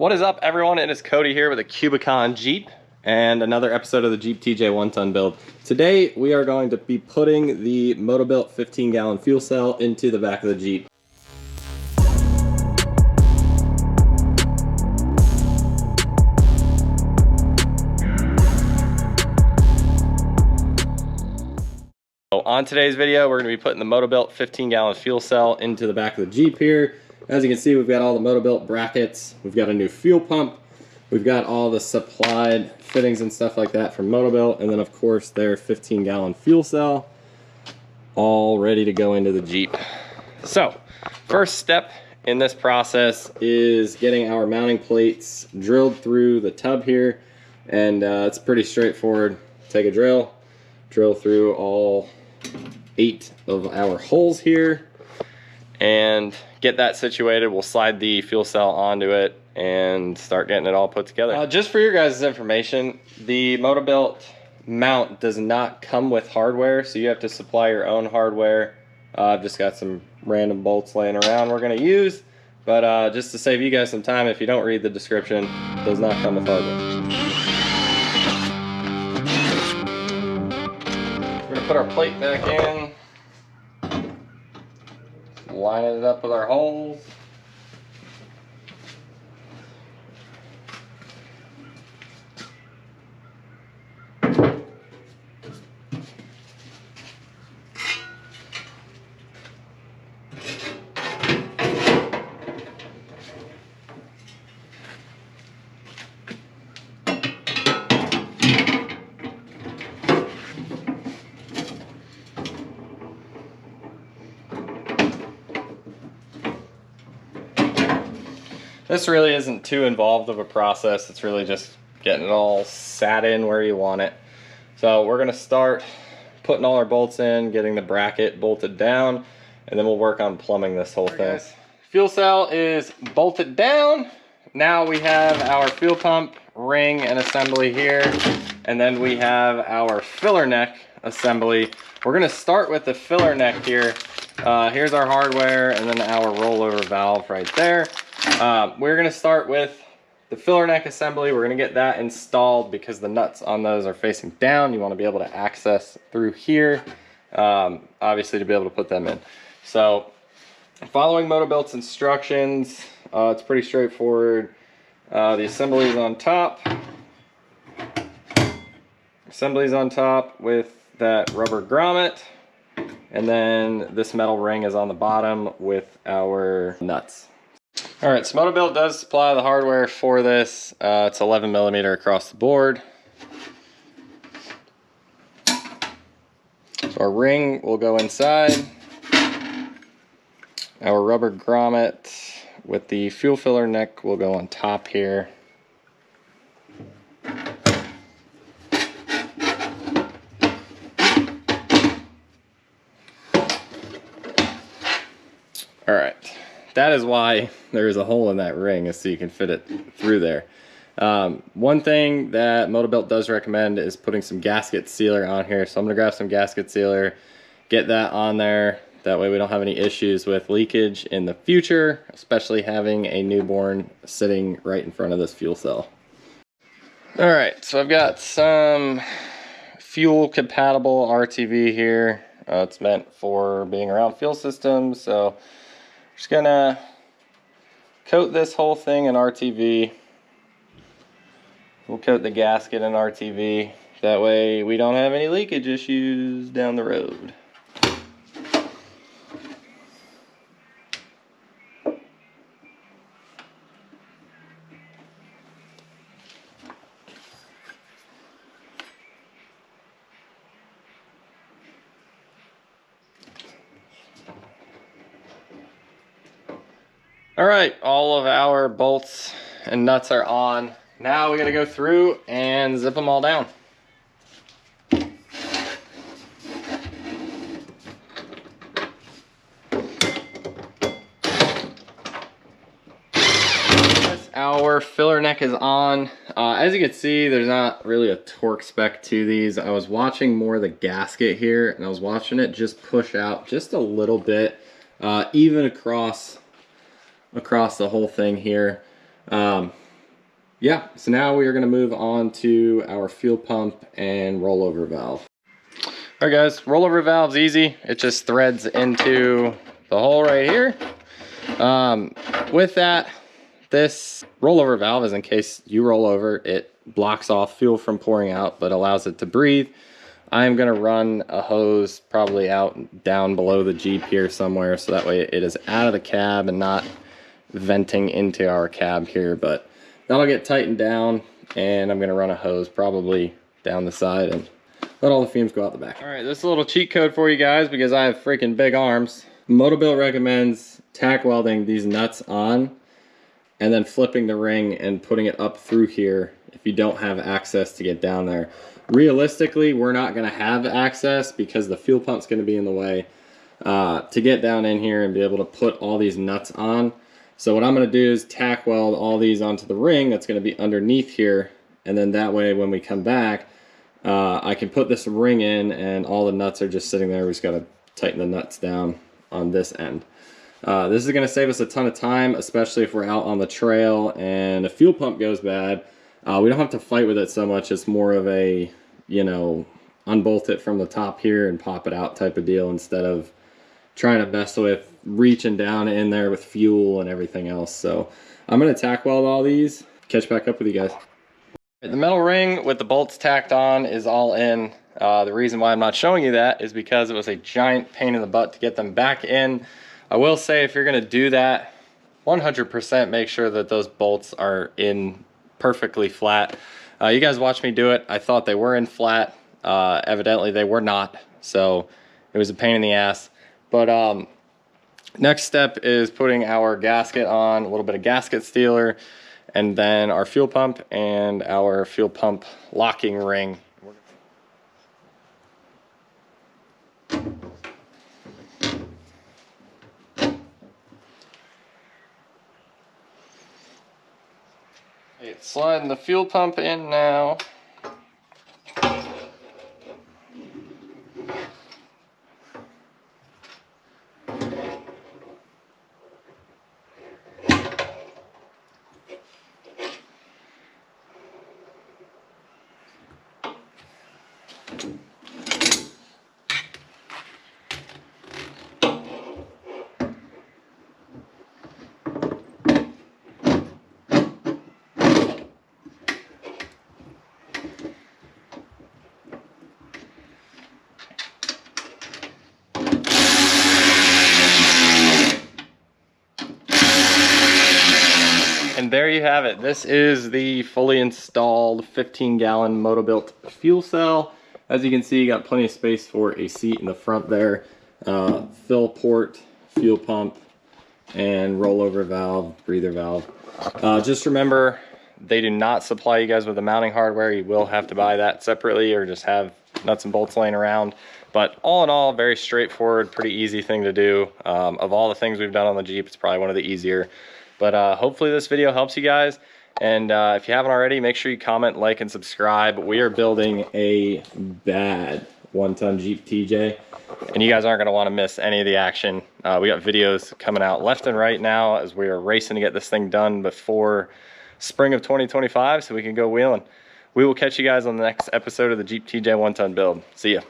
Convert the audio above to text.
What is up, everyone? It is Cody here with a Kubicon Jeep and another episode of the Jeep TJ 1-ton build. Today we are going to be putting the MotoBilt 15-gallon fuel cell into the back of the Jeep. So on today's video, we're going to be putting the MotoBilt 15-gallon fuel cell into the back of the Jeep here. As you can see, we've got all the MotoBilt brackets, we've got a new fuel pump, we've got all the supplied fittings and stuff like that from MotoBilt, and then of course their 15-gallon fuel cell, all ready to go into the Jeep. So, first step in this process is getting our mounting plates drilled through the tub here, and it's pretty straightforward. Take a drill through all 8 of our holes here, and get that situated. We'll slide the fuel cell onto it and start getting it all put together. Just for your guys' information, the MotoBilt mount does not come with hardware, so you have to supply your own hardware. I've just got some random bolts laying around we're going to use, but just to save you guys some time, if you don't read the description, it does not come with hardware. We're going to put our plate back in. Line it up with our holes. This really isn't too involved of a process. It's really just getting it all sat in where you want it. So we're gonna start putting all our bolts in, getting the bracket bolted down, and then we'll work on plumbing this whole thing. Fuel cell is bolted down. Now we have our fuel pump ring and assembly here, and then we have our filler neck assembly. We're gonna start with the filler neck here. Here's our hardware and then our rollover valve right there. We're going to start with the filler neck assembly. We're going to get that installed because the nuts on those are facing down. You want to be able to access through here, obviously, to be able to put them in. So following MotoBilt's instructions, it's pretty straightforward. The assembly is on top. Assembly's on top with that rubber grommet. And then this metal ring is on the bottom with our nuts. Alright, so MotoBilt does supply the hardware for this. It's 11mm across the board. So our ring will go inside. Our rubber grommet with the fuel filler neck will go on top here. Alright, that is why there is a hole in that ring, is so you can fit it through there. One thing that MotoBilt does recommend is putting some gasket sealer on here. So I'm going to grab some gasket sealer, get that on there. That way we don't have any issues with leakage in the future, especially having a newborn sitting right in front of this fuel cell. Alright, so I've got some fuel compatible RTV here. It's meant for being around fuel systems, so just gonna coat this whole thing in RTV. We'll coat the gasket in RTV. That way we don't have any leakage issues down the road. Alright, all of our bolts and nuts are on. Now we gotta go through and zip them all down. Our filler neck is on. As you can see, there's not really a torque spec to these. I was watching more of the gasket here, and I was watching it just push out just a little bit, even across the whole thing here. yeah, so now we are going to move on to our fuel pump and rollover valve. All right guys, rollover valve's easy. It just threads into the hole right here. With that, this rollover valve is in case you roll over, it blocks off fuel from pouring out, but allows it to breathe. I'm gonna run a hose probably out down below the Jeep here somewhere, so that way it is out of the cab and not venting into our cab here, but that'll get tightened down, and I'm gonna run a hose probably down the side and let all the fumes go out the back. All right, this is a little cheat code for you guys because I have freaking big arms. MotoBilt recommends tack welding these nuts on and then flipping the ring and putting it up through here if you don't have access to get down there. Realistically, we're not gonna have access because the fuel pump's gonna be in the way to get down in here and be able to put all these nuts on. So what I'm gonna do is tack weld all these onto the ring that's gonna be underneath here, and then that way when we come back, I can put this ring in and all the nuts are just sitting there. We just gotta tighten the nuts down on this end. This is gonna save us a ton of time, especially if we're out on the trail and a fuel pump goes bad. We don't have to fight with it so much. It's more of a, you know, unbolt it from the top here and pop it out type of deal instead of trying to mess with reaching down in there with fuel and everything else. So I'm gonna tack weld all these, catch back up with you guys. The metal ring with the bolts tacked on is all in. The reason why I'm not showing you that is because it was a giant pain in the butt to get them back in. I will say if you're gonna do that, 100% make sure that those bolts are in perfectly flat. You guys watched me do it. I thought they were in flat. Evidently they were not, so it was a pain in the ass. But next step is putting our gasket on, a little bit of gasket sealer, and then our fuel pump and our fuel pump locking ring. Sliding the fuel pump in now. And there you have it. This is the fully installed 15-gallon MotoBilt fuel cell. As you can see, you got plenty of space for a seat in the front there. Fill port, fuel pump, and rollover valve, breather valve. Just remember, they do not supply you guys with the mounting hardware. You will have to buy that separately or just have nuts and bolts laying around. But all in all, very straightforward, pretty easy thing to do. Of all the things we've done on the Jeep, it's probably one of the easier. But hopefully this video helps you guys. And if you haven't already, make sure you comment, like, and subscribe. We are building a bad 1-ton Jeep TJ. And you guys aren't gonna wanna miss any of the action. We got videos coming out left and right now as we are racing to get this thing done before spring of 2025 so we can go wheeling. We will catch you guys on the next episode of the Jeep TJ 1-ton build. See ya.